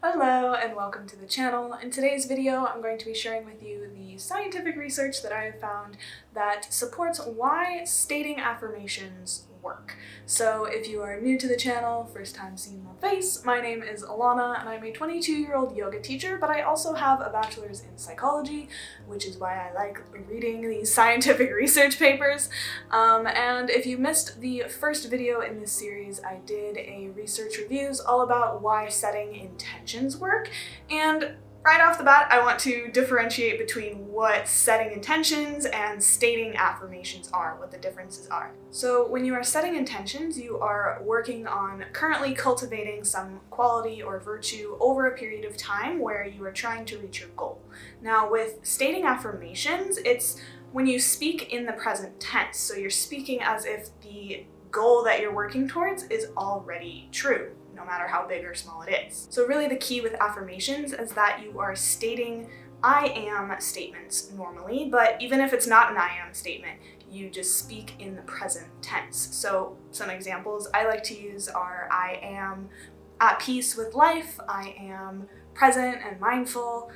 Hello and welcome to the channel. In today's video, I'm going to be sharing with you the scientific research that I have found that supports why stating affirmations work. So if you are new to the channel, first time seeing my face, my name is Alana and I'm a 22-year-old yoga teacher, but I also have a bachelor's in psychology, which is why I like reading these scientific research papers. And if you missed the first video in this series, I did a research reviews all about why setting intentions work. And right off the bat, I want to differentiate between what setting intentions and stating affirmations are, what the differences are. So when you are setting intentions, you are working on currently cultivating some quality or virtue over a period of time where you are trying to reach your goal. Now with stating affirmations, it's when you speak in the present tense. So you're speaking as if the goal that you're working towards is already true, no matter how big or small it is. So really the key with affirmations is that you are stating I am statements normally, but even if it's not an I am statement, you just speak in the present tense. So some examples I like to use are I am at peace with life, I am present and mindful,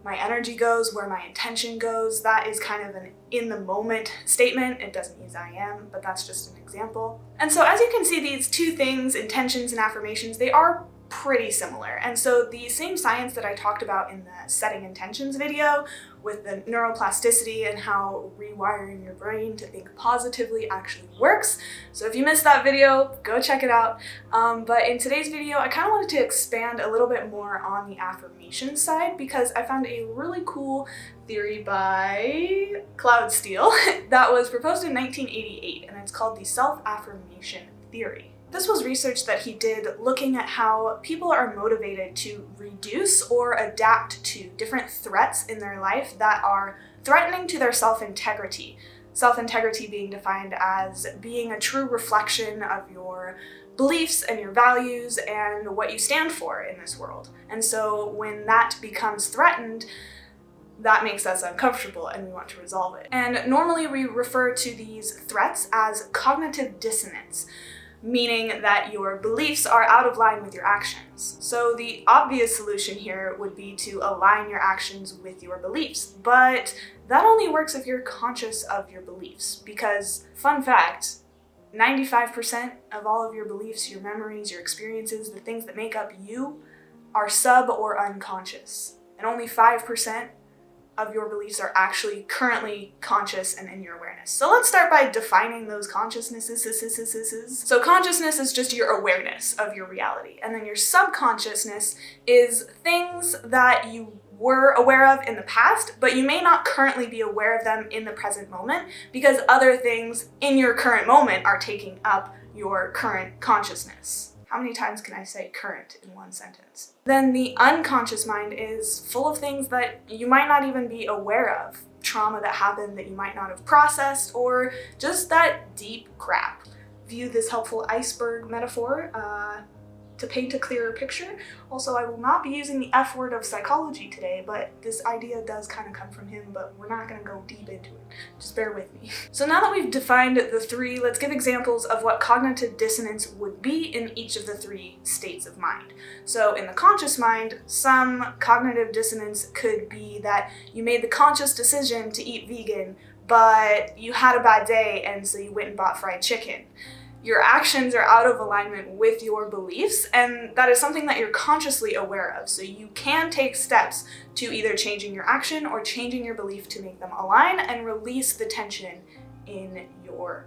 my energy goes where my intention goes. That is kind of an in the moment statement. It doesn't use I am, but that's just an example. And so as you can see, these two things, intentions and affirmations, they are pretty similar. And so the same science that I talked about in the setting intentions video with the neuroplasticity and how rewiring your brain to think positively actually works. So if you missed that video, go check it out. But in today's video, I kind of wanted to expand a little bit more on the affirmation side because I found a really cool theory by Cloud Steele that was proposed in 1988, and it's called the self-affirmation theory. This was research that he did looking at how people are motivated to reduce or adapt to different threats in their life that are threatening to their self-integrity. Self-integrity being defined as being a true reflection of your beliefs and your values and what you stand for in this world. And so when that becomes threatened, that makes us uncomfortable and we want to resolve it. And normally we refer to these threats as cognitive dissonance, meaning that your beliefs are out of line with your actions. So the obvious solution here would be to align your actions with your beliefs, but that only works if you're conscious of your beliefs, because fun fact, 95% of all of your beliefs, your memories, your experiences, the things that make up you are sub or unconscious, and only 5% of your beliefs are actually currently conscious and in your awareness. So let's start by defining those consciousnesses. So consciousness is just your awareness of your reality. And then your subconsciousness is things that you were aware of in the past, but you may not currently be aware of them in the present moment because other things in your current moment are taking up your current consciousness. How many times can I say current in one sentence? Then the unconscious mind is full of things that you might not even be aware of. Trauma that happened that you might not have processed, or just that deep crap. View this helpful iceberg metaphor to paint a clearer picture. Also, I will not be using the F word of psychology today, but this idea does kind of come from him, but we're not going to go deep into it. Just bear with me. So now that we've defined the three, let's give examples of what cognitive dissonance would be in each of the three states of mind. So in the conscious mind, some cognitive dissonance could be that you made the conscious decision to eat vegan, but you had a bad day and so you went and bought fried chicken. Your actions are out of alignment with your beliefs, and that is something that you're consciously aware of. So you can take steps to either changing your action or changing your belief to make them align and release the tension in your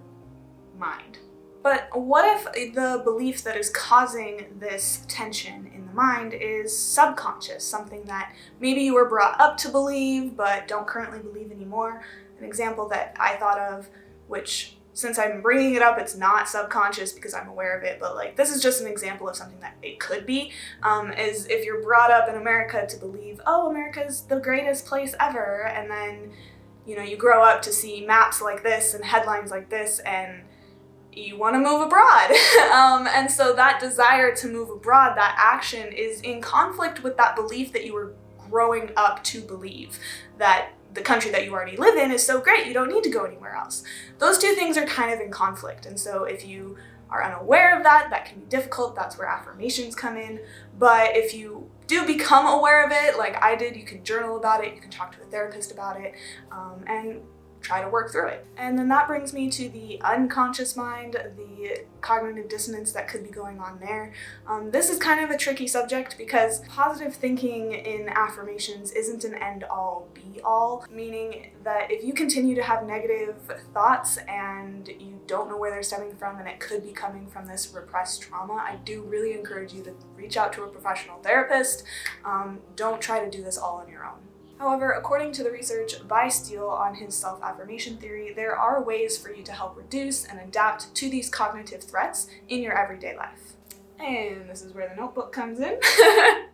mind. But what if the belief that is causing this tension in the mind is subconscious, something that maybe you were brought up to believe but don't currently believe anymore? An example that I thought of, which since I'm bringing it up, it's not subconscious because I'm aware of it, but like this is just an example of something that it could be, is if you're brought up in America to believe, oh, America's the greatest place ever, and then, you know, you grow up to see maps like this and headlines like this, and you want to move abroad. And so that desire to move abroad, that action is in conflict with that belief that you were growing up to believe, that the country that you already live in is so great, you don't need to go anywhere else. Those two things are kind of in conflict, and so if you are unaware of that, that can be difficult. That's where affirmations come in. But if you do become aware of it, like I did, you can journal about it, you can talk to a therapist about it, and try to work through it. And then that brings me to the unconscious mind, the cognitive dissonance that could be going on there. This is kind of a tricky subject because positive thinking in affirmations isn't an end-all be-all, meaning that if you continue to have negative thoughts and you don't know where they're stemming from and it could be coming from this repressed trauma, I do really encourage you to reach out to a professional therapist. Don't try to do this all on your own. However, according to the research by Steele on his self-affirmation theory, there are ways for you to help reduce and adapt to these cognitive threats in your everyday life. And this is where the notebook comes in.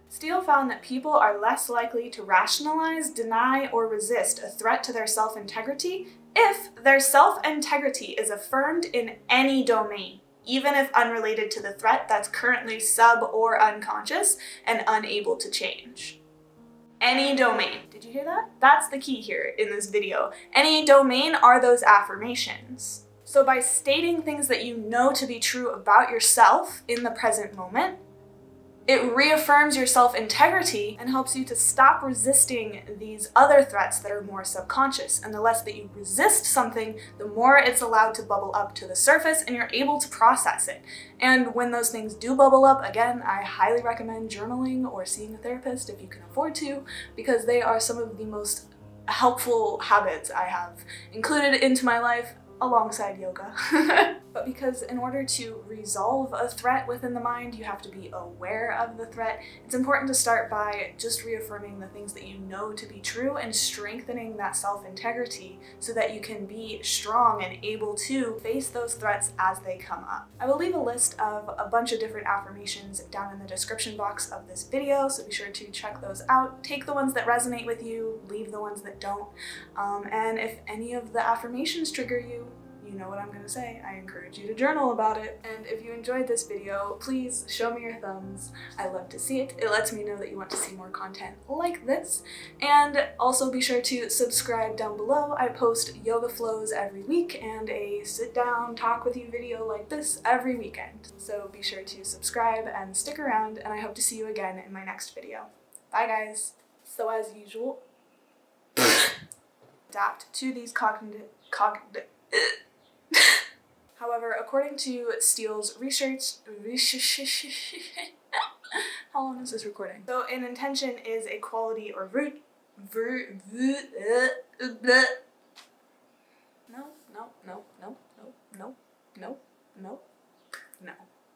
Steele found that people are less likely to rationalize, deny, or resist a threat to their self-integrity if their self-integrity is affirmed in any domain, even if unrelated to the threat that's currently sub or unconscious and unable to change. Any domain. Did you hear that? That's the key here in this video. Any domain are those affirmations. So by stating things that you know to be true about yourself in the present moment, it reaffirms your self-integrity and helps you to stop resisting these other threats that are more subconscious. And the less that you resist something, the more it's allowed to bubble up to the surface and you're able to process it. And when those things do bubble up, again, I highly recommend journaling or seeing a therapist if you can afford to, because they are some of the most helpful habits I have included into my life alongside yoga. But because in order to resolve a threat within the mind, you have to be aware of the threat, it's important to start by just reaffirming the things that you know to be true and strengthening that self-integrity so that you can be strong and able to face those threats as they come up. I will leave a list of a bunch of different affirmations down in the description box of this video, so be sure to check those out. Take the ones that resonate with you, leave the ones that don't. And if any of the affirmations trigger you, you know what I'm gonna say. I encourage you to journal about it. And if you enjoyed this video, please show me your thumbs. I love to see it. It lets me know that you want to see more content like this. And also be sure to subscribe down below. I post yoga flows every week and a sit down talk with you video like this every weekend. So be sure to subscribe and stick around, and I hope to see you again in my next video. Bye guys. So as usual, adapt to these cognitive However, according to Steele's research, how long is this recording? So an intention is a quality or root. No.